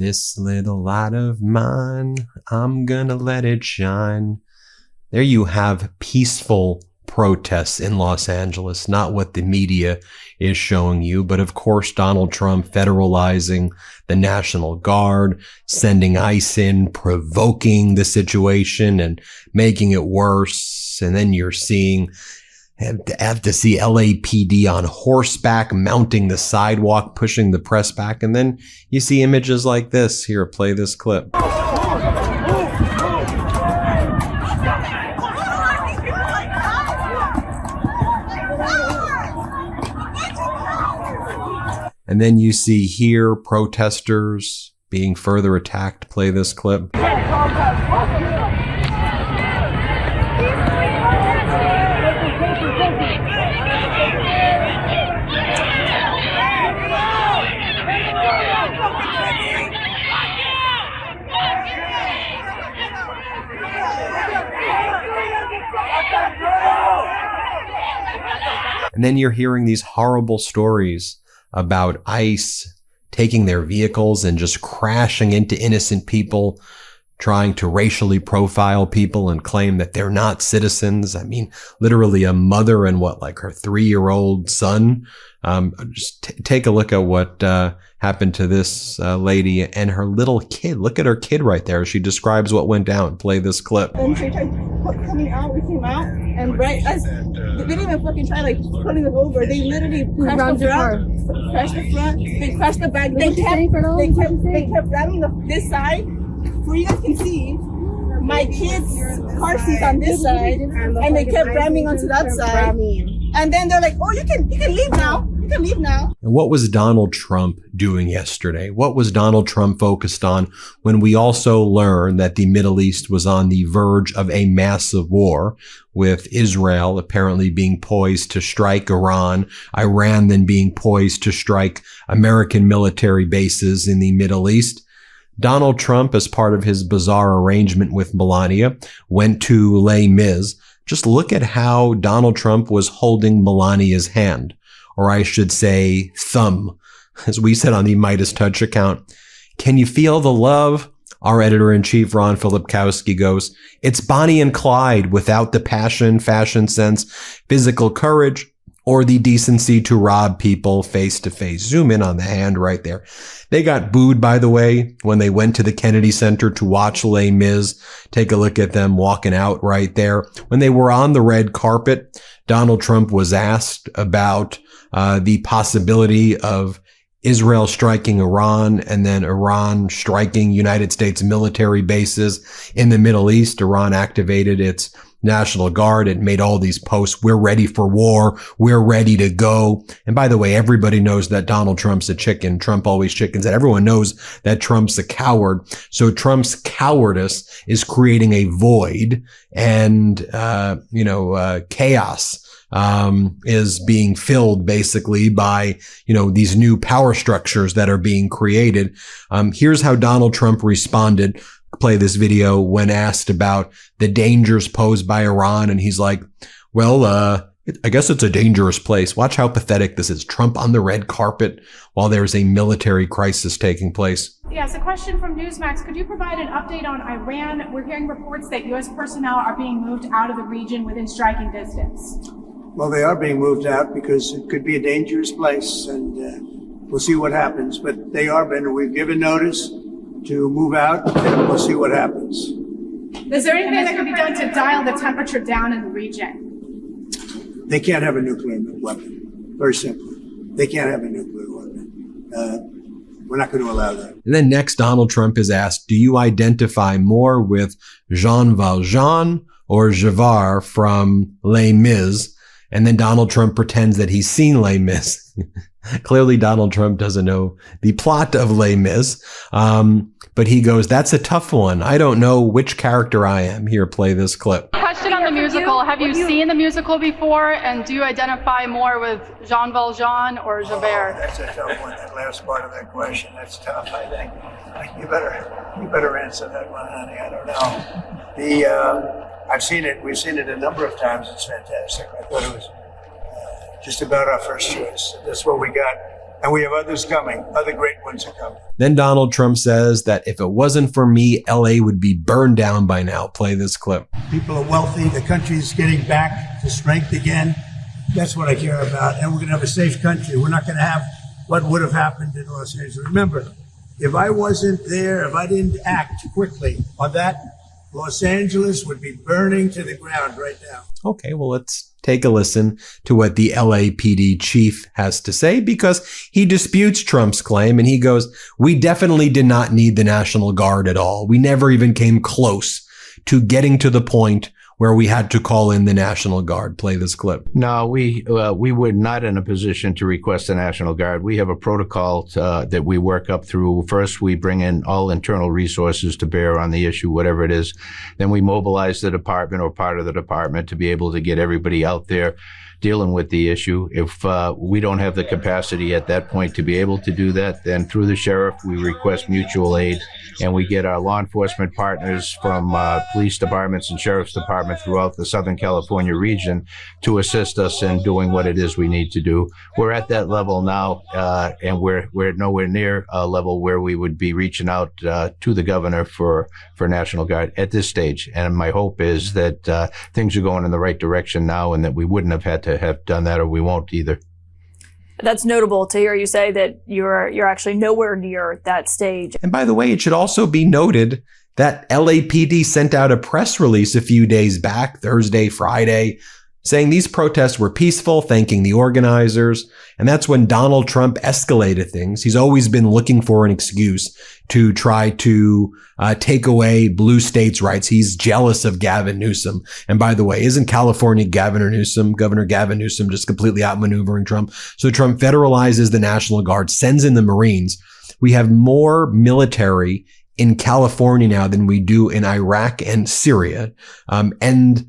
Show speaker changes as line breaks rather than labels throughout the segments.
This little light of mine, I'm gonna let it shine. There you have peaceful protests in Los Angeles, not what the media is showing you, but of course Donald Trump federalizing the National Guard, sending ICE in, provoking the situation and making it worse. And then you're seeing have to see LAPD on horseback, mounting the sidewalk, pushing the press back. And then you see images like this. Here, play this clip. And then you see here protesters being further attacked. Play this clip. And then you're hearing these horrible stories about ICE taking their vehicles and just crashing into innocent people, trying to racially profile people and claim that they're not citizens. I mean, literally a mother and her 3-year-old son. Just take a look at what happened to this lady and her little kid. Look at her kid right there. She describes what went down. Play this clip.
And she tried coming out, we came out, and right as they didn't even fucking try pulling us over. They literally crashed the front, they crashed the back. They kept grabbing this side. Where you guys can see my kids' car seats on this side, and they kept ramming onto that side. And then they're like, "Oh, you can leave now. You can leave now."
And what was Donald Trump doing yesterday? What was Donald Trump focused on when we also learned that the Middle East was on the verge of a massive war, with Israel apparently being poised to strike Iran then being poised to strike American military bases in the Middle East? Donald Trump, as part of his bizarre arrangement with Melania, went to Les Mis. Just look at how Donald Trump was holding Melania's hand, or I should say thumb, as we said on the MeidasTouch account. Can you feel the love? Our editor-in-chief, Ron Filipkowski, goes, it's Bonnie and Clyde without the passion, fashion sense, physical courage, or the decency to rob people face to face. Zoom in on the hand right there. They got booed, by the way, when they went to the Kennedy Center to watch Les Mis. Take a look at them walking out right there. When they were on the red carpet, Donald Trump was asked about the possibility of Israel striking Iran and then Iran striking United States military bases in the Middle East. Iran activated its National Guard. It made all these posts. We're ready for war. We're ready to go. And by the way, everybody knows that Donald Trump's a chicken. Trump always chickens. And everyone knows that Trump's a coward. So Trump's cowardice is creating a void and, chaos. Is being filled basically by, these new power structures that are being created. Here's how Donald Trump responded. Play this video when asked about the dangers posed by Iran. And he's like, well, I guess it's a dangerous place. Watch how pathetic this is. Trump on the red carpet while there's a military crisis taking place.
Yes, a question from Newsmax. Could you provide an update on Iran? We're hearing reports that U.S. personnel are being moved out of the region within striking distance.
Well, they are being moved out because it could be a dangerous place, and we'll see what happens. But they are we've given notice to move out, and we'll see what happens.
Is there anything that can be done to dial the temperature down in the region?
They can't have a nuclear weapon. Very simple. They can't have a nuclear weapon. We're not going to allow that.
And then next, Donald Trump is asked, do you identify more with Jean Valjean or Javert from Les Mis? And then Donald Trump pretends that he's seen Les Mis. Clearly, Donald Trump doesn't know the plot of Les Mis. But he goes, that's a tough one. I don't know which character I am. Here, play this clip.
Question on the musical. Have you seen the musical before? And do you identify more with Jean Valjean or Javert?
Oh, that's a tough one, that last part of that question. That's tough, I think. You better answer that one, honey. I don't know. I've seen it. We've seen it a number of times. It's fantastic. I thought it was just about our first choice. That's what we got And we have others coming. Other great ones are coming.
Then Donald Trump says that if it wasn't for me, LA would be burned down by now. Play this clip.
People are wealthy. The country's getting back to strength again. That's what I care about. And we're going to have a safe country. We're not going to have what would have happened in Los Angeles. Remember, if I wasn't there, if I didn't act quickly on that, Los Angeles would be burning to the ground right now.
Okay, well, let's take a listen to what the LAPD chief has to say, because he disputes Trump's claim and he goes, we definitely did not need the National Guard at all. We never even came close to getting to the point where we had to call in the National Guard. Play this clip.
No, we were not in a position to request the National Guard. We have a protocol that we work up through. First, we bring in all internal resources to bear on the issue, whatever it is. Then we mobilize the department or part of the department to be able to get everybody out there dealing with the issue. If we don't have the capacity at that point to be able to do that, then through the sheriff, we request mutual aid, and we get our law enforcement partners from police departments and sheriff's department throughout the Southern California region to assist us in doing what it is we need to do. We're at that level now, and we're nowhere near a level where we would be reaching out to the governor for National Guard at this stage. And my hope is that things are going in the right direction now, and that we wouldn't have had to have done that, or we won't either.
That's notable to hear you say that you're actually nowhere near that stage.
And by the way, it should also be noted that LAPD sent out a press release a few days back, Thursday, Friday, saying these protests were peaceful, thanking the organizers. And that's when Donald Trump escalated things. He's always been looking for an excuse to try to take away blue states' rights. He's jealous of Gavin Newsom. And by the way, isn't California Governor Gavin Newsom just completely outmaneuvering Trump? So Trump federalizes the National Guard, sends in the Marines. We have more military in California now than we do in Iraq and Syria. And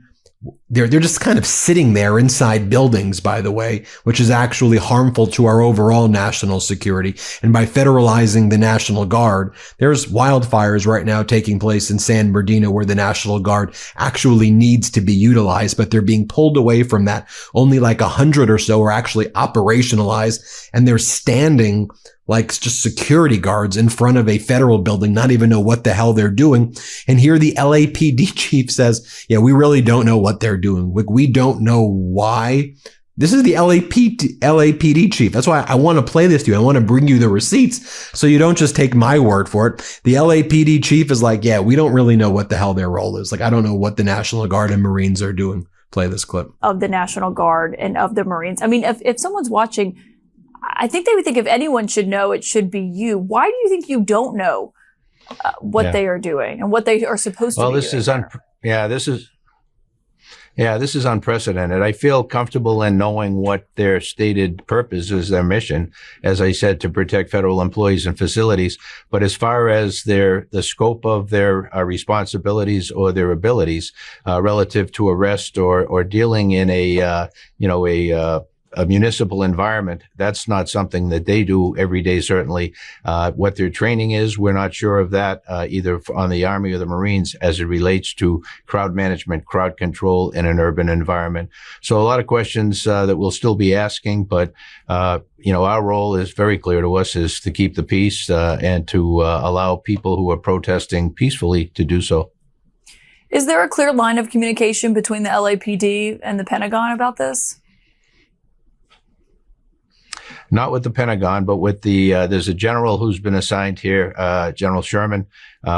they're just kind of sitting there inside buildings, by the way, which is actually harmful to our overall national security. And by federalizing the National Guard, there's wildfires right now taking place in San Bernardino where the National Guard actually needs to be utilized, but they're being pulled away from that. Only like 100 or so are actually operationalized, and they're standing like just security guards in front of a federal building, not even know what the hell they're doing. And here the LAPD chief says, yeah, we really don't know what they're doing. We don't know why. This is the LAPD chief. That's why I want to play this to you. I want to bring you the receipts so you don't just take my word for it. The LAPD chief is like, yeah, we don't really know what the hell their role is. Like, I don't know what the National Guard and Marines are doing. Play this clip.
Of the National Guard and of the Marines. I mean, if someone's watching, I think they would think if anyone should know, it should be you. Why do you think you don't know what they are doing and what they are supposed to be doing?
This is unprecedented. I feel comfortable in knowing what their stated purpose is, their mission, as I said, to protect federal employees and facilities. But as far as the scope of their responsibilities or their abilities relative to arrest or dealing in a municipal environment, that's not something that they do every day, certainly. What their training is, we're not sure of that, either on the Army or the Marines as it relates to crowd management, crowd control in an urban environment. So a lot of questions that we'll still be asking, but our role is very clear to us, is to keep the peace and to allow people who are protesting peacefully to do so.
Is there a clear line of communication between the LAPD and the Pentagon about this?
Not with the Pentagon, but with there's a general who's been assigned here, General Sherman.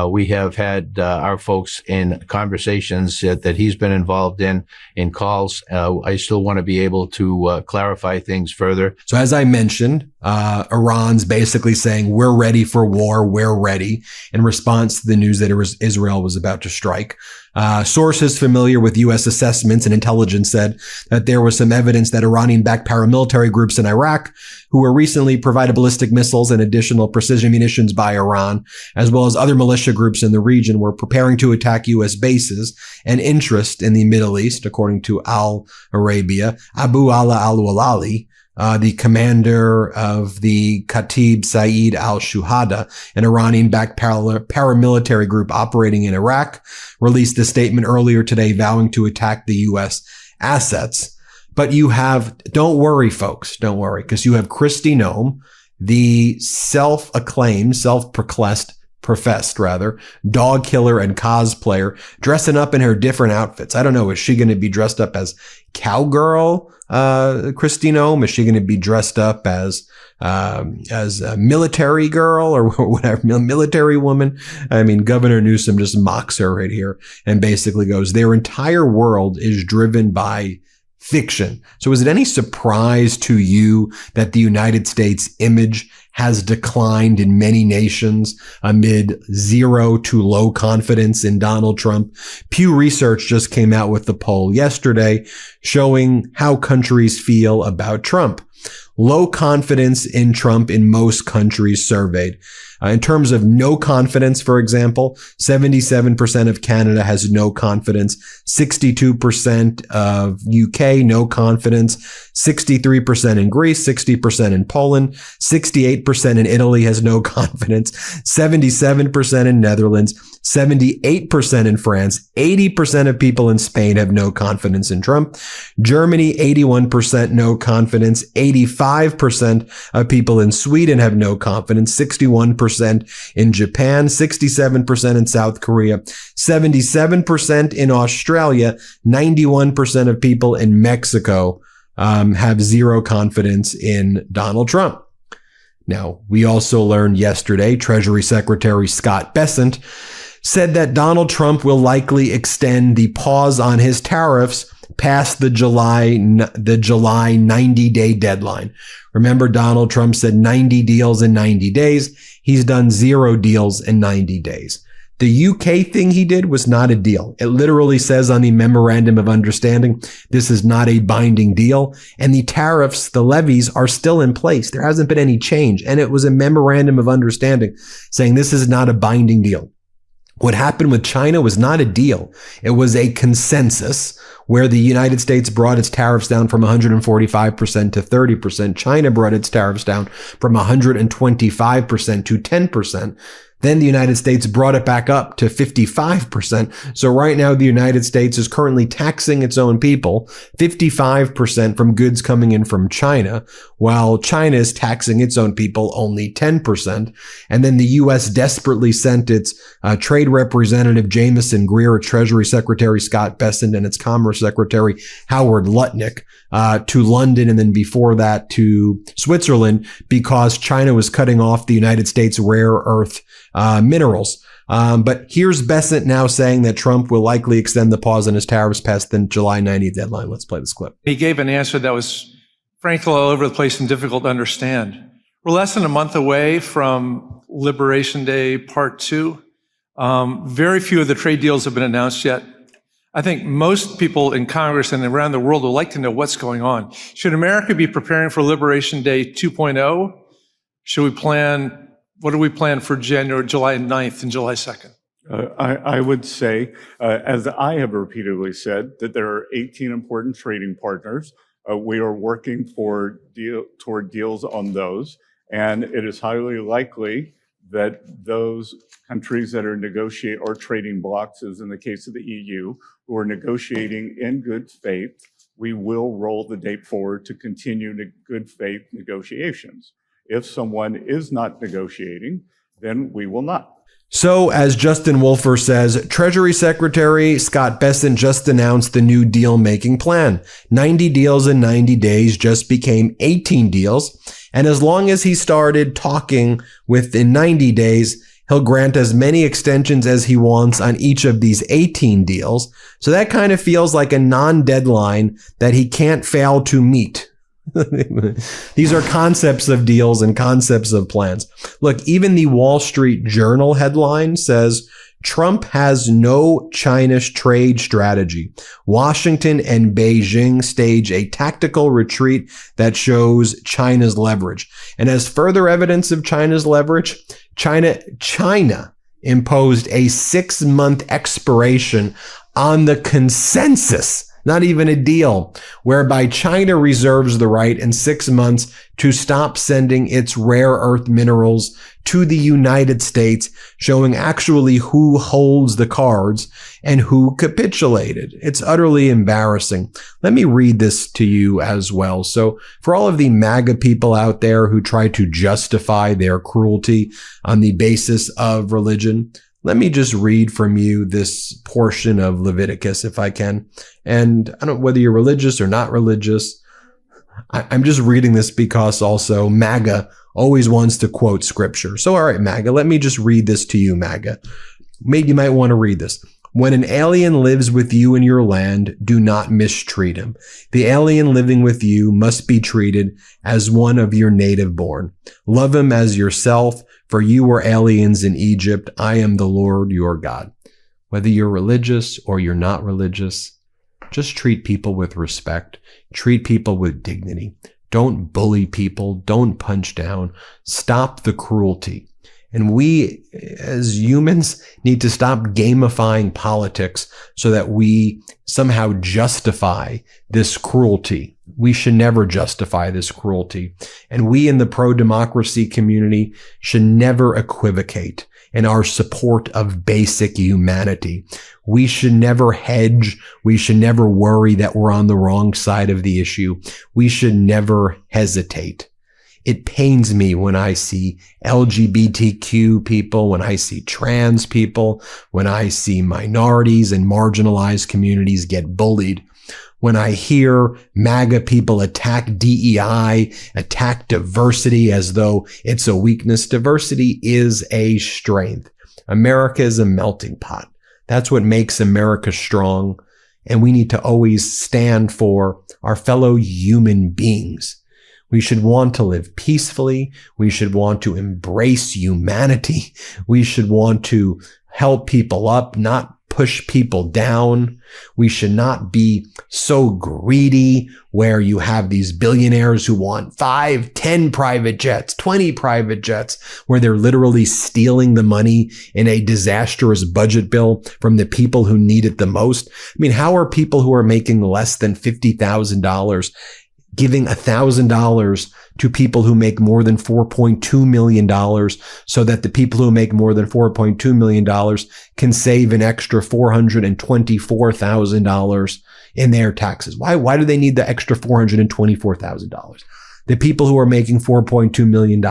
We have had our folks in conversations that he's been involved in calls. I still want to be able to clarify things further.
So as I mentioned, Iran's basically saying, we're ready for war, we're ready, in response to the news that Israel was about to strike. Sources familiar with U.S. assessments and intelligence said that there was some evidence that Iranian-backed paramilitary groups in Iraq, who were recently provided ballistic missiles and additional precision munitions by Iran, as well as other militia groups in the region, were preparing to attack U.S. bases and interest in the Middle East, according to Al Arabia. Abu Ala al-Walali, the commander of the Khatib Saeed al-Shuhada, an Iranian-backed paramilitary group operating in Iraq, released a statement earlier today vowing to attack the U.S. assets. But don't worry, folks, don't worry, because you have Kristi Noem the professed dog killer and cosplayer dressing up in her different outfits. I don't know. Is she going to be dressed up as cowgirl, Christine Ohm? Is she going to be dressed up as a military girl or whatever, military woman? I mean, Governor Newsom just mocks her right here and basically goes, their entire world is driven by fiction. So is it any surprise to you that the United States image has declined in many nations amid zero to low confidence in Donald Trump? Pew Research just came out with the poll yesterday showing how countries feel about Trump. Low confidence in Trump in most countries surveyed. In terms of no confidence, for example, 77% of Canada has no confidence, 62% of UK, no confidence, 63% in Greece, 60% in Poland, 68% in Italy has no confidence, 77% in Netherlands, 78% in France, 80% of people in Spain have no confidence in Trump. Germany, 81% no confidence, 85% of people in Sweden have no confidence, 61% in Japan, 67% in South Korea, 77% in Australia, 91% of people in Mexico have zero confidence in Donald Trump. Now, we also learned yesterday, Treasury Secretary Scott Bessent said that Donald Trump will likely extend the pause on his tariffs past the July 90-day deadline. Remember, Donald Trump said 90 deals in 90 days. He's done 0 deals in 90 days. The UK thing he did was not a deal. It literally says on the memorandum of understanding, this is not a binding deal. And the tariffs, the levies are still in place. There hasn't been any change. And it was a memorandum of understanding saying this is not a binding deal. What happened with China was not a deal. It was a consensus where the United States brought its tariffs down from 145% to 30%. China brought its tariffs down from 125% to 10%. Then the United States brought it back up to 55%. So right now, the United States is currently taxing its own people 55% from goods coming in from China, while China is taxing its own people only 10%. And then the U.S. desperately sent its Trade Representative Jamieson Greer, Treasury Secretary Scott Bessent, and its Commerce Secretary Howard Lutnick to London, and then before that to Switzerland, because China was cutting off the United States rare earth minerals. But here's Bessent now saying that Trump will likely extend the pause on his tariffs past the July 90th deadline. Let's play this clip.
He gave an answer that was frankly all over the place and difficult to understand. We're less than a month away from Liberation Day Part 2. Very few of the trade deals have been announced yet. I think most people in Congress and around the world would like to know what's going on. Should America be preparing for Liberation Day 2.0? Should we plan, what do we plan for July 9th and July 2nd?
I would say, as I have repeatedly said, that there are 18 important trading partners. We are working toward deals on those, and it is highly likely that those countries that are negotiating or trading blocs, as in the case of the EU, who are negotiating in good faith, we will roll the date forward to continue good faith negotiations. If someone is not negotiating, then we will not.
So, as Justin Wolfer says, Treasury Secretary Scott Bessent just announced the new deal-making plan. 90 deals in 90 days just became 18 deals. And as long as he started talking within 90 days, he'll grant as many extensions as he wants on each of these 18 deals. So that kind of feels like a non-deadline that he can't fail to meet. These are concepts of deals and concepts of plans. Look, even the Wall Street Journal headline says, Trump has no China trade strategy. Washington and Beijing stage a tactical retreat that shows China's leverage. And as further evidence of China's leverage, China imposed a 6-month expiration on the consensus. not even a deal, whereby China reserves the right in 6 months to stop sending its rare earth minerals to the United States, showing actually who holds the cards and who capitulated. It's utterly embarrassing. Let me read this to you as well. So for all of the MAGA people out there who try to justify their cruelty on the basis of religion, let me just read from you this portion of Leviticus, if I can. And I don't know whether you're religious or not religious. I'm just reading this because also MAGA always wants to quote scripture. So, all right, MAGA, let me just read this to you, MAGA. Maybe you might want to read this. When an alien lives with you in your land, do not mistreat him. The alien living with you must be treated as one of your native born. Love him as yourself, for you were aliens in Egypt. I am the Lord your God. Whether you're religious or you're not religious, just treat people with respect. Treat people with dignity. Don't bully people. Don't punch down. Stop the cruelty. And we, as humans, need to stop gamifying politics so that we somehow justify this cruelty. We should never justify this cruelty. And we in the pro-democracy community should never equivocate in our support of basic humanity. We should never hedge. We should never worry that we're on the wrong side of the issue. We should never hesitate. It pains me when I see LGBTQ people, when I see trans people, when I see minorities and marginalized communities get bullied, when I hear MAGA people attack DEI, attack diversity as though it's a weakness. Diversity is a strength. America is a melting pot. That's what makes America strong. And we need to always stand for our fellow human beings. We should want to live peacefully. We should want to embrace humanity. We should want to help people up, not push people down. We should not be so greedy where you have these billionaires who want 5, 10 private jets, 20 private jets, where they're literally stealing the money in a disastrous budget bill from the people who need it the most. I mean, how are people who are making less than $50,000 giving $1,000 to people who make more than $4.2 million so that the people who make more than $4.2 million can save an extra $424,000 in their taxes? Why do they need the extra $424,000? The people who are making $4.2 million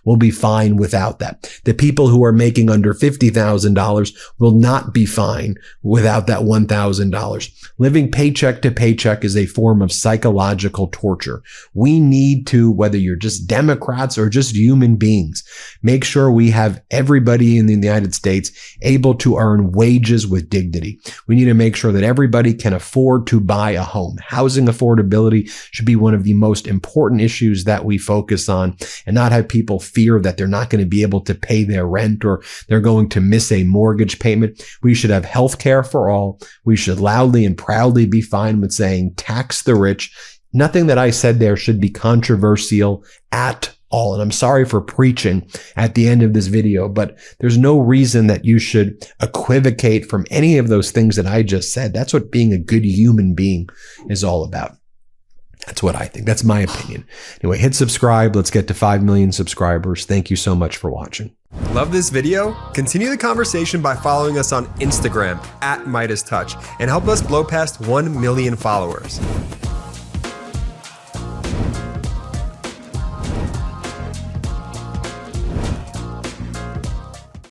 will be fine without that. The people who are making under $50,000 will not be fine without that $1,000. Living paycheck to paycheck is a form of psychological torture. We need to, whether you're just Democrats or just human beings, make sure we have everybody in the United States able to earn wages with dignity. We need to make sure that everybody can afford to buy a home. Housing affordability should be one of the most important issues that we focus on, and not have people fear that they're not going to be able to pay their rent or they're going to miss a mortgage payment. We should have health care for all. We should loudly and proudly be fine with saying tax the rich. Nothing that I said there should be controversial at all. And I'm sorry for preaching at the end of this video, but there's no reason that you should equivocate from any of those things that I just said. That's what being a good human being is all about. That's what I think. That's my opinion. Anyway, hit subscribe. Let's get to 5 million subscribers. Thank you so much for watching.
Love this video? Continue the conversation by following us on Instagram @MeidasTouch and help us blow past 1 million followers.